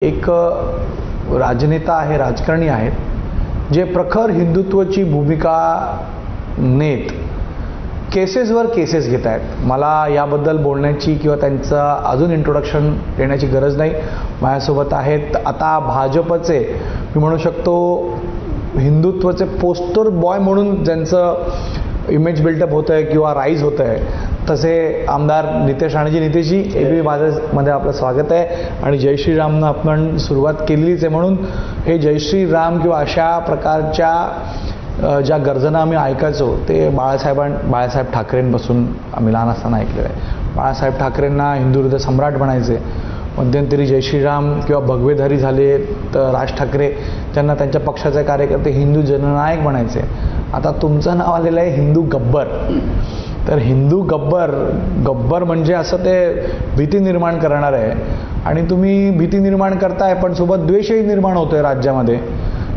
एक राजनेता आहे, राजकारणी आहेत जे प्रखर हिंदुत्वाची भूमिका नेत केसेसवर केसेस घेत आहेत. मला याबद्दल बोलण्याची किंवा त्यांचं अजून इंट्रोडक्शन देण्याची गरज नाही. माझ्यासोबत आहेत आता भाजपचे मी म्हणू शकतो हिंदुत्वाचे पोस्टर बॉय म्हणून ज्यांचं इमेज बिल्डअप होतं आहे किंवा राईज होतं आहे तसे आमदार नितेश राणेजी. नितेशजी, एबीपी माझ्यामध्ये आपलं स्वागत आहे. आणि जय श्रीरामनं आपण सुरुवात केलीच आहे म्हणून हे जय श्रीराम किंवा अशा प्रकारच्या ज्या गर्जना आम्ही ऐकायचो ते बाळासाहेब ठाकरेंपासून आम्ही लहान असताना ऐकलेलं आहे. बाळासाहेब ठाकरेंना हिंदू हृदय सम्राट बनायचे. मध्यंतरी जय श्रीराम किंवा भगवेधारी झाले तर राज ठाकरे त्यांना त्यांच्या पक्षाचे कार्यकर्ते हिंदू जननायक बनायचे. आता तुमचं नाव आलेलं आहे हिंदू गब्बर. तर हिंदू गब्बर म्हणजे असं ते भीती निर्माण करणार आहे आणि तुम्ही भीती निर्माण करताय पण सोबत द्वेषही निर्माण होतोय राज्यामध्ये.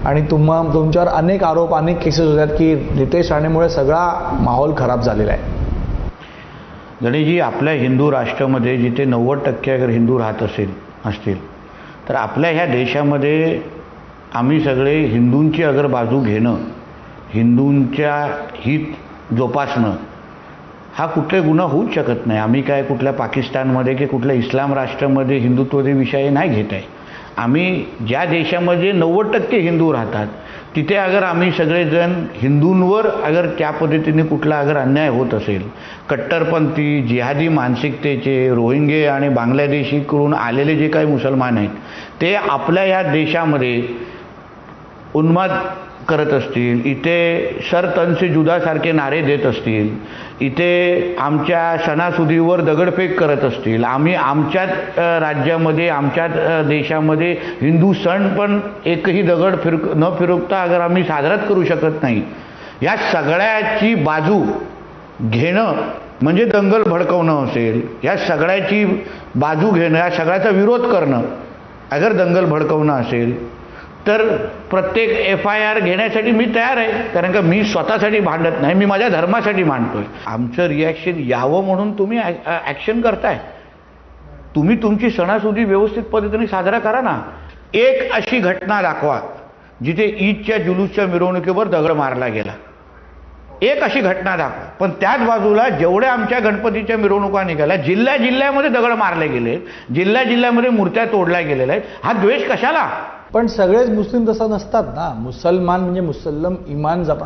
आणि तुमच्यावर अनेक आरोप अनेक केसेस होतात की नितेश राणेमुळे सगळा माहोल खराब झालेला आहे. गणेशजी, आपल्या हिंदू राष्ट्रामध्ये जिथे 90% अगर हिंदू राहत असतील तर आपल्या ह्या देशामध्ये आम्ही सगळे हिंदूंची अगर बाजू घेणं, हिंदूंच्या हित जोपासणं हा कुठले गुन्हा होऊच शकत नाही. आम्ही काय कुठल्या पाकिस्तानमध्ये की कुठल्या इस्लाम राष्ट्रामध्ये हिंदुत्वाचे विषय नाही घेत आहे. आम्ही ज्या देशामध्ये 90% हिंदू राहतात तिथे अगर आम्ही सगळेजण हिंदूंवर अगर त्या पद्धतीने कुठला अगर अन्याय होत असेल, कट्टरपंथी जिहादी मानसिकतेचे रोहिंगे आणि बांगलादेशीकडून आलेले जे काही मुसलमान आहेत ते आपल्या या देशामध्ये उन्माद करत असतील, इथे सर तन से जुदासारखे नारे देत असतील, इथे आमच्या सणासुदीवर दगडफेक करत असतील, आम्ही आमच्याच राज्यामध्ये आमच्याच देशामध्ये हिंदू सण पण एकही दगड न फिरवता अगर आम्ही साजराच करू शकत नाही, या सगळ्याची बाजू घेणं म्हणजे दंगल भडकवणं असेल. या सगळ्याची बाजू घेणं, या सगळ्याचा विरोध करणं अगर दंगल भडकवणं असेल तर प्रत्येक FIR घेण्यासाठी मी तयार आहे. कारण का मी स्वतःसाठी भांडत नाही, मी माझ्या धर्मासाठी भांडतोय. आमचं रिॲक्शन यावं म्हणून तुम्ही ॲक्शन करताय. तुम्ही तुमची सणासुदी व्यवस्थित पद्धतीने साजरा करा ना. एक अशी घटना दाखवा जिथे ईदच्या जुलूसच्या मिरवणुकीवर दगड मारला गेला. एक अशी घटना दाखवा. पण त्याच बाजूला जेवढ्या आमच्या गणपतीच्या मिरवणुका निघाल्या जिल्ह्यामध्ये दगड मारले गेले, जिल्ह्यामध्ये मूर्त्या तोडल्या गेलेल्या आहेत. हा द्वेष कशाला? पण सगळेच मुस्लिम तसं नसतात ना. मुसलमान म्हणजे मुसल्लम इमान जपा